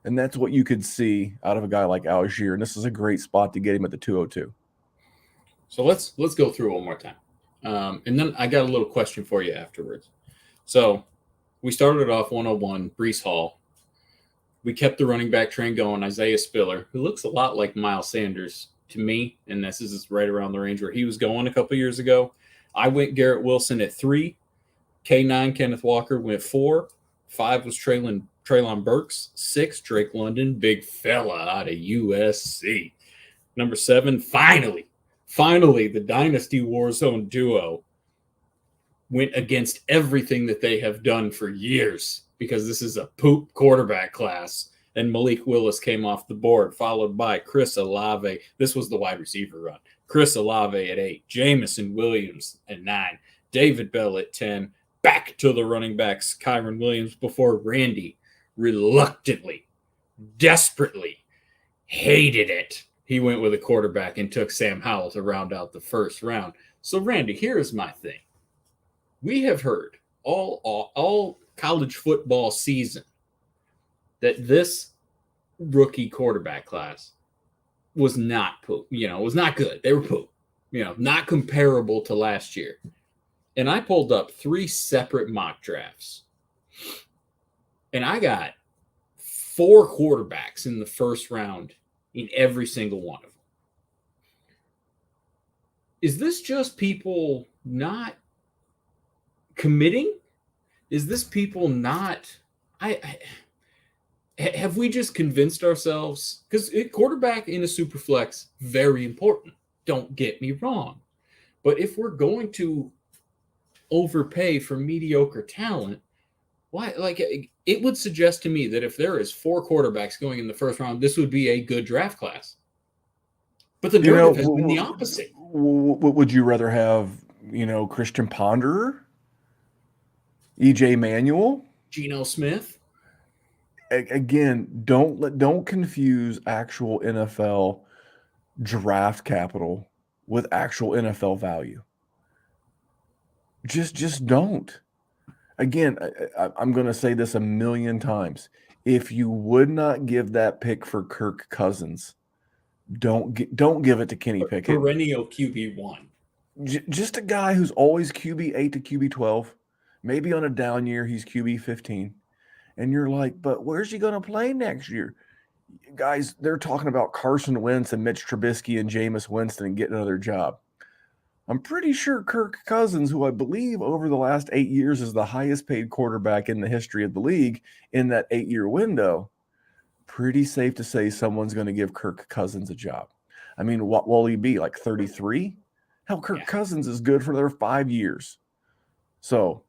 and that's what you could see out of a guy like Algiere. And this is a great spot to get him at the 202. So let's go through one more time. And then I got a little question for you afterwards. So we started off 101, Breece Hall. We kept the running back train going, Isaiah Spiller, who looks a lot like Miles Sanders to me, and this is right around the range where he was going a couple years ago. I went Garrett Wilson at 3. K9, Kenneth Walker went 4. 5 was Treylon Burks. 6, Drake London, big fella out of USC. Number 7, finally, the Dynasty WarZone duo went against everything that they have done for years because this is a poop quarterback class. And Malik Willis came off the board, followed by Chris Olave. This was the wide receiver run. Chris Olave at 8, Jameson Williams at 9, David Bell at 10, back to the running backs, Kyron Williams, before Randy reluctantly, desperately hated it. He went with a quarterback and took Sam Howell to round out the first round. So, Randy, here's my thing. We have heard all college football season that this rookie quarterback class was not poop. Was not good. They were poop. Not comparable to last year. And I pulled up 3 separate mock drafts. And I got 4 quarterbacks in the first round in every single one of them. Is this just people not committing? Is this people not... Have we just convinced ourselves? Because quarterback in a super flex, very important. Don't get me wrong. But if we're going to overpay for mediocre talent, why? Like, it would suggest to me that if there is 4 quarterbacks going in the first round, this would be a good draft class. But the narrative has been the opposite. Would you rather have, Christian Ponderer, EJ Manuel, Geno Smith? Again, don't confuse actual NFL draft capital with actual NFL value. Just don't. Again, I'm going to say this a million times. If you would not give that pick for Kirk Cousins, don't give it to Kenny Pickett. Perennial QB1. Just a guy who's always QB8 to QB12. Maybe on a down year, he's QB15. And you're like, but where's he going to play next year? Guys, they're talking about Carson Wentz and Mitch Trubisky and Jameis Winston and getting another job. I'm pretty sure Kirk Cousins, who I believe over the last 8 years is the highest paid quarterback in the history of the league in that 8-year window, pretty safe to say someone's going to give Kirk Cousins a job. I mean, what will he be, like 33? Hell, Kirk Cousins is good for their 5 years. So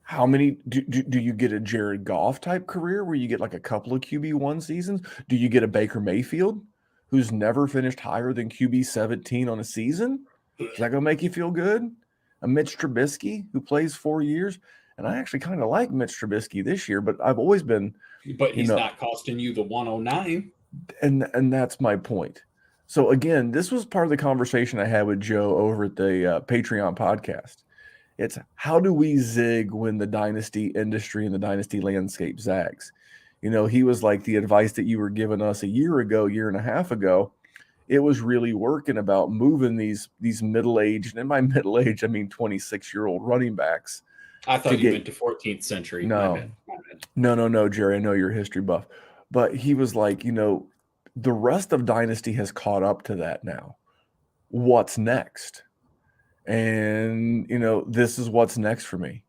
how many do you get a Jared Goff type career where you get like a couple of QB1 seasons? Do you get a Baker Mayfield who's never finished higher than QB17 on a season? Is that going to make you feel good? a Mitch Trubisky who plays 4 years. And I actually kind of like Mitch Trubisky this year, but I've always been, But he's not costing you the 109. And that's my point. So again, this was part of the conversation I had with Joe over at the Patreon podcast. It's how do we zig when the dynasty industry and the dynasty landscape zags? He was like, the advice that you were giving us a year and a half ago, it was really working about moving these middle-aged, and by middle-aged, I mean 26-year-old running backs. I thought you meant to 14th century. No, no, Jerry, I know you're a history buff. But he was like, the rest of dynasty has caught up to that now. What's next? And, this is what's next for me.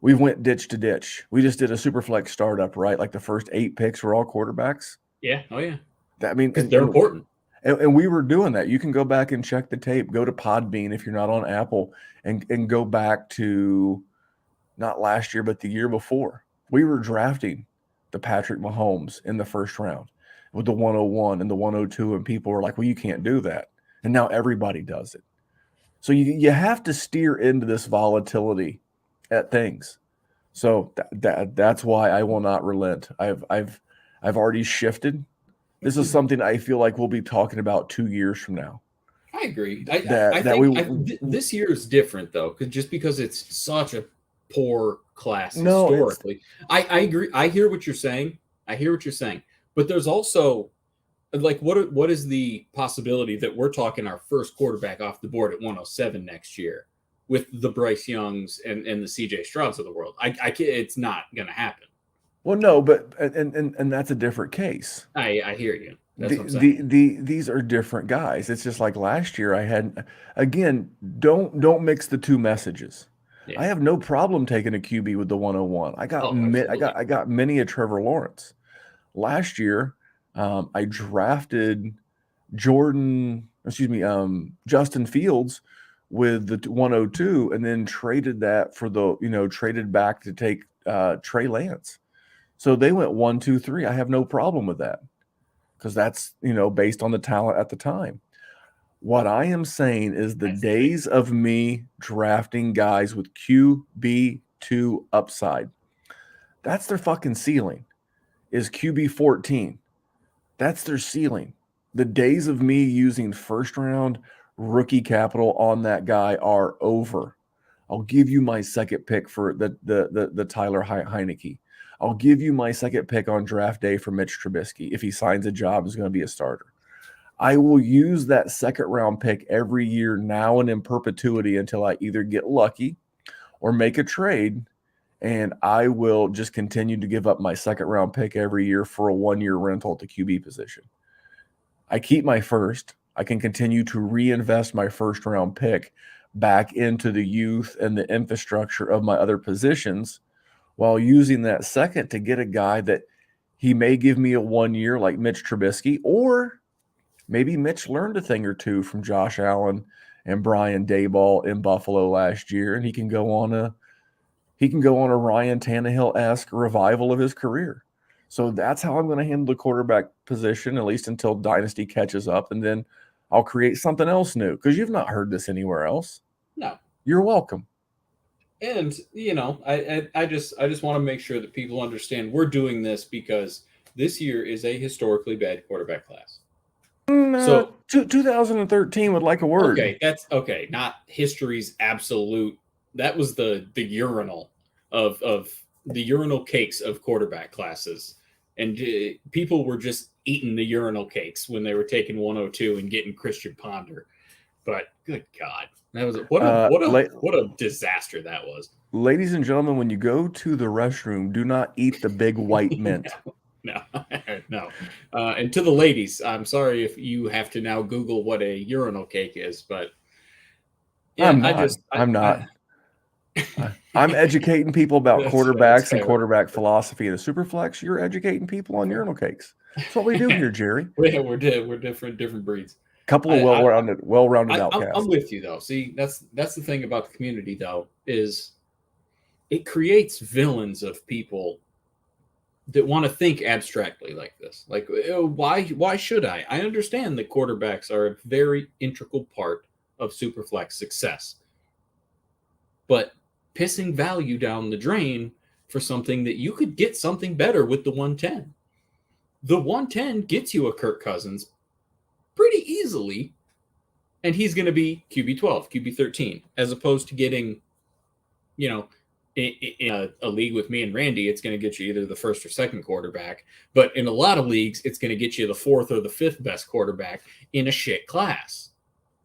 We went ditch to ditch. We just did a super flex startup, right? Like the first 8 picks were all quarterbacks. Yeah. Oh, yeah. Because they're important. And we were doing that. You can go back and check the tape. Go to Podbean if you're not on Apple and go back to not last year, but the year before. We were drafting the Patrick Mahomes in the first round with the 101 and the 102, and people were like, well, you can't do that. And now everybody does it. So you have to steer into this volatility at things. So that's why I will not relent. I've already shifted. This is something I feel like we'll be talking about 2 years from now. I agree. I think this year is different though, because it's such a poor class historically. I agree. I hear what you're saying. But there's also like what is the possibility that we're talking our first quarterback off the board at 107 next year with the Bryce Youngs and the CJ Strouds of the world? I can't, it's not going to happen. Well, no, but and that's a different case. I hear you. That's what I'm saying. These are different guys. It's just like last year I had, again, don't mix the two messages. Yeah. I have no problem taking a QB with the 101. I got many a Trevor Lawrence. Last year, I drafted Justin Fields with the 102 and then traded that for traded back to take Trey Lance. So they went 1, 2, 3. I have no problem with that because that's, based on the talent at the time. What I am saying is the days of me drafting guys with QB2 upside, that's their fucking ceiling, is QB 14. That's their ceiling. The days of me using first round rookie capital on that guy are over. I'll give you my second pick for the Tyler Heineke. I'll give you my second pick on draft day for Mitch Trubisky. If he signs a job, is going to be a starter. I will use that second round pick every year now and in perpetuity until I either get lucky or make a trade. And I will just continue to give up my second round pick every year for a 1-year rental at the QB position. I keep my first. I can continue to reinvest my first round pick back into the youth and the infrastructure of my other positions while using that second to get a guy that he may give me a 1 year like Mitch Trubisky, or maybe Mitch learned a thing or two from Josh Allen and Brian Daboll in Buffalo last year, and he can go on a Ryan Tannehill-esque revival of his career. So that's how I'm going to handle the quarterback position, at least until Dynasty catches up, and then I'll create something else new because you've not heard this anywhere else. No. You're welcome. And, I just want to make sure that people understand we're doing this because this year is a historically bad quarterback class. So 2013 would like a word. Okay, that's okay. Not history's absolute. That was the urinal of the urinal cakes of quarterback classes, and people were just eating the urinal cakes when they were taking 102 and getting Christian Ponder. But good God, that was what a disaster that was. Ladies and gentlemen, when you go to the restroom, do not eat the big white mint. No. And to the ladies, I'm sorry if you have to now Google what a urinal cake is, but yeah, I'm not. I'm educating people about quarterbacks and quarterback philosophy in a superflex. You're educating people on urinal cakes. That's what we do here, Jerry. We're different breeds. Couple of well-rounded outcasts. I'm with you though. See, that's the thing about the community though, is it creates villains of people that want to think abstractly like this. Like, why should I? I understand that quarterbacks are a very integral part of superflex success. but pissing value down the drain for something that you could get something better with the 110. The 110 gets you a Kirk Cousins pretty easily, and he's going to be QB12, QB13, as opposed to getting, in a league with me and Randy, it's going to get you either the first or second quarterback. But in a lot of leagues, it's going to get you the fourth or the fifth best quarterback in a shit class.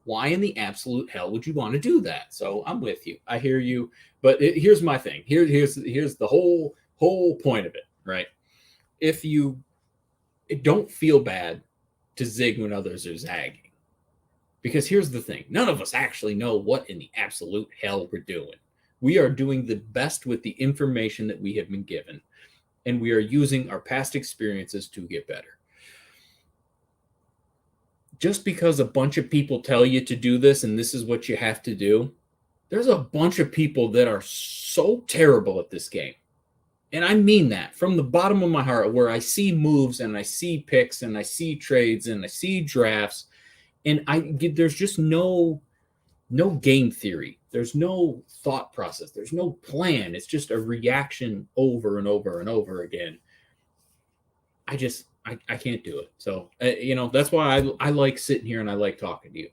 Why in the absolute hell would you want to do that? So I'm with you. I hear you. But here's my thing. Here's the whole point of it, right? If you don't feel bad to zig when others are zagging. Because here's the thing. None of us actually know what in the absolute hell we're doing. We are doing the best with the information that we have been given, and we are using our past experiences to get better. Just because a bunch of people tell you to do this and this is what you have to do, there's a bunch of people that are so terrible at this game. And I mean that from the bottom of my heart, where I see moves and I see picks and I see trades and I see drafts, and there's just no game theory. There's no thought process. There's no plan. It's just a reaction over and over and over again. I can't do it. So, that's why I like sitting here and I like talking to you,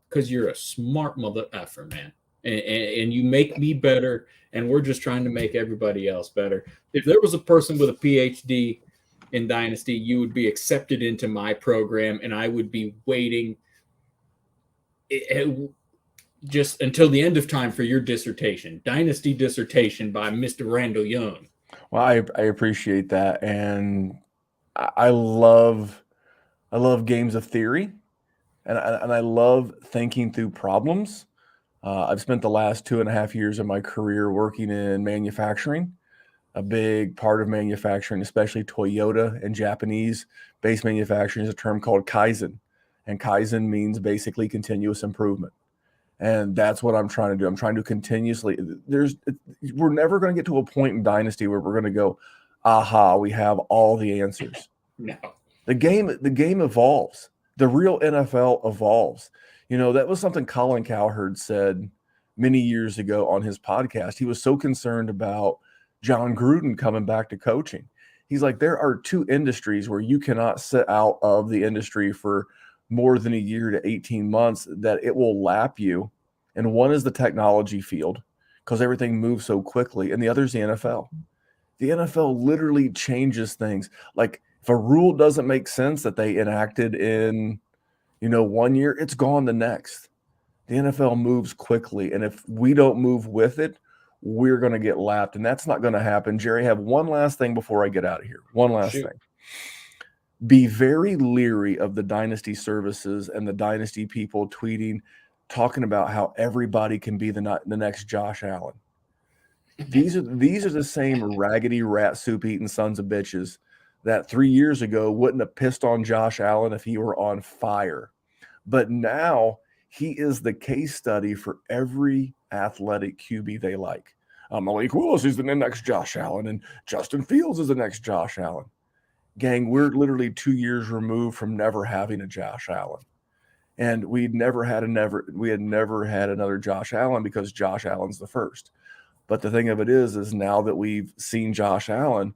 because you're a smart mother effer, man. And you make me better, and we're just trying to make everybody else better. If there was a person with a PhD in Dynasty, you would be accepted into my program, and I would be waiting just until the end of time for your dissertation, Dynasty dissertation by Mr. Randall Young. Well, I appreciate that, and I love games of theory, and I love thinking through problems. I've spent the last 2.5 years of my career working in manufacturing. A big part of manufacturing, especially Toyota and Japanese-based manufacturing, is a term called Kaizen. And Kaizen means basically continuous improvement. And that's what I'm trying to do. I'm trying to continuously – we're never going to get to a point in Dynasty where we're going to go, aha, we have all the answers. No. The game evolves. The real NFL evolves. That was something Colin Cowherd said many years ago on his podcast. He was so concerned about John Gruden coming back to coaching. He's like, there are two industries where you cannot sit out of the industry for more than a year to 18 months, that it will lap you. And one is the technology field, because everything moves so quickly. And the other is the NFL. The NFL literally changes things. Like, if a rule doesn't make sense that they enacted in 1 year, it's gone the next. The NFL moves quickly, and if we don't move with it, we're going to get lapped, and that's not going to happen. Jerry, I have one last thing before I get out of here. One last thing. Be very leery of the Dynasty services and the Dynasty people tweeting, talking about how everybody can be the next Josh Allen. These are the same raggedy rat soup eating sons of bitches that 3 years ago wouldn't have pissed on Josh Allen if he were on fire. But now he is the case study for every athletic QB they like. Malik Willis is the next Josh Allen, and Justin Fields is the next Josh Allen. Gang, we're literally 2 years removed from never having a Josh Allen. And we had never had another Josh Allen, because Josh Allen's the first. But the thing of it is now that we've seen Josh Allen,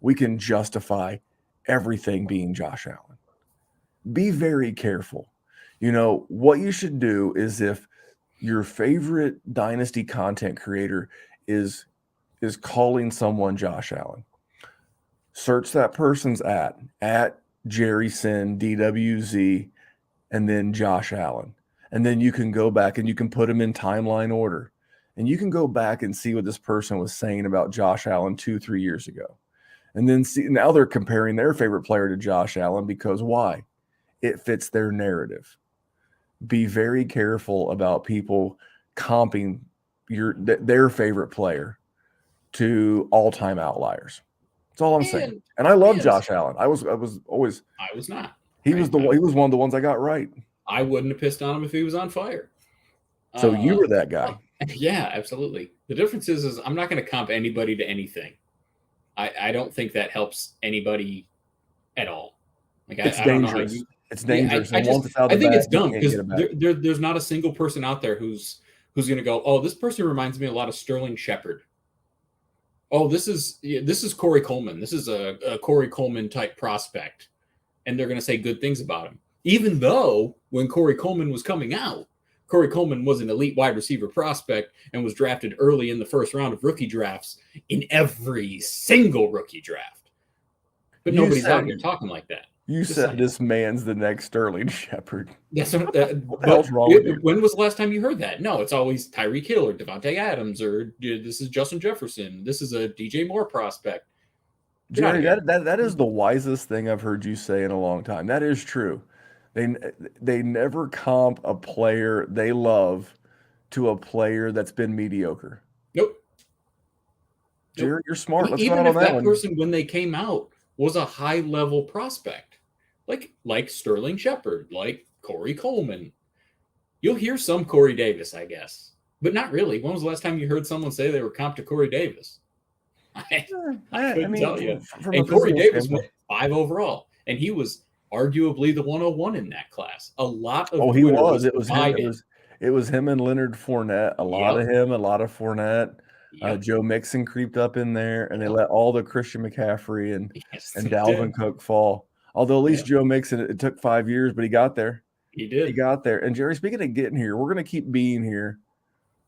we can justify everything being Josh Allen. Be very careful. What you should do is, if your favorite Dynasty content creator is calling someone Josh Allen, search that person's at Jerry Sin DWZ and then Josh Allen. And then you can go back and you can put them in timeline order. And you can go back and see what this person was saying about Josh Allen 2-3 years ago. And then see, now they're comparing their favorite player to Josh Allen, because why? It fits their narrative. Be very careful about people comping their favorite player to all-time outliers. That's all I'm saying. And I love Josh Allen. I was not. He was one of the ones I got right. I wouldn't have pissed on him if he was on fire. So you were that guy. Yeah, absolutely. The difference is I'm not going to comp anybody to anything. I don't think that helps anybody at all. Like, it's I dangerous. Don't know how it's dangerous. I think it's dumb, because there's not a single person out there who's who's going to go, oh, this person reminds me a lot of Sterling Shepard. Oh, this is Corey Coleman. This is a Corey Coleman type prospect. And they're going to say good things about him. Even though when Corey Coleman was coming out, Corey Coleman was an elite wide receiver prospect and was drafted early in the first round of rookie drafts in every single rookie draft. But nobody's out here talking like that. You said this man's the next Sterling Shepard. Yes, what the hell's wrong with you? When was the last time you heard that? No, it's always Tyreek Hill or Devontae Adams or this is Justin Jefferson. This is a DJ Moore prospect. Jerry, that is the wisest thing I've heard you say in a long time. That is true. They never comp a player they love to a player that's been mediocre. Nope. Jerry, you're smart. Let's even go if on that one. person, when they came out, was a high-level prospect, like Sterling Shepard, like Corey Coleman. You'll hear some Corey Davis, I guess, but not really. When was the last time you heard someone say they were comped to Corey Davis? I couldn't tell you. And Corey Davis went 5 overall, and he was arguably the 101 in that class. A lot of he was. It was him and Leonard Fournette. A lot of Fournette. Joe Mixon creeped up in there, and they let all the Christian McCaffrey and Dalvin Cook fall. Although at least Joe Mixon, it took 5 years, but he got there. He did. He got there. And Jerry, speaking of getting here, we're going to keep being here.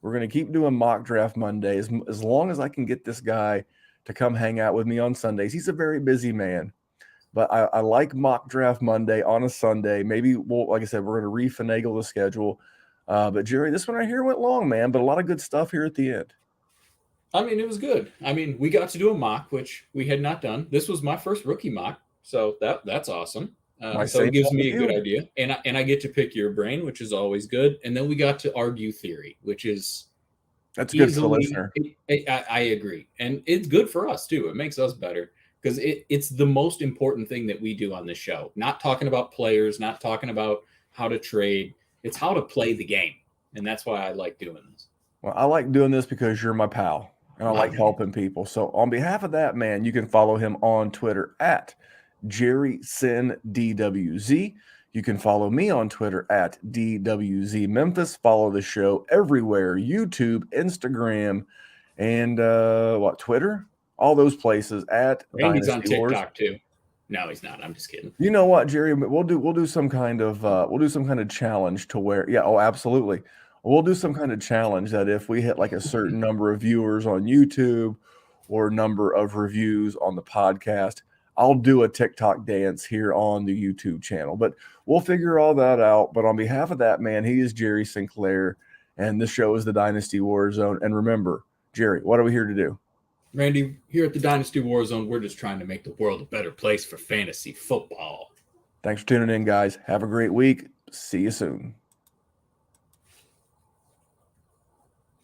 We're going to keep doing mock draft Monday as long as I can get this guy to come hang out with me on Sundays. He's a very busy man, but I like mock draft Monday on a Sunday. Maybe like I said, we're going to refinagle the schedule. But Jerry, this one right here went long, man, but a lot of good stuff here at the end. I mean, it was good. I mean, we got to do a mock, which we had not done. This was my first rookie mock, so that's awesome. So it gives me a good idea, and I get to pick your brain, which is always good. And then we got to argue theory, which is that's good for the listener. I agree, and it's good for us too. It makes us better because it's the most important thing that we do on this show. Not talking about players, not talking about how to trade. It's how to play the game, and that's why I like doing this. Well, I like doing this because you're my pal. And I like helping people. So on behalf of that, man, you can follow him on Twitter at JerrySinDWZ. You can follow me on Twitter at DWZMemphis. Follow the show everywhere, YouTube, Instagram, and Twitter? All those places at Randy's on TikTok too. No, he's not. I'm just kidding. You know what, Jerry? We'll do some kind of challenge to where absolutely. We'll do some kind of challenge that if we hit like a certain number of viewers on YouTube or number of reviews on the podcast, I'll do a TikTok dance here on the YouTube channel. But we'll figure all that out. But on behalf of that, man, he is Jerry Sinclair, and this show is the Dynasty WarZone. And remember, Jerry, what are we here to do? Randy, here at the Dynasty WarZone, we're just trying to make the world a better place for fantasy football. Thanks for tuning in, guys. Have a great week. See you soon.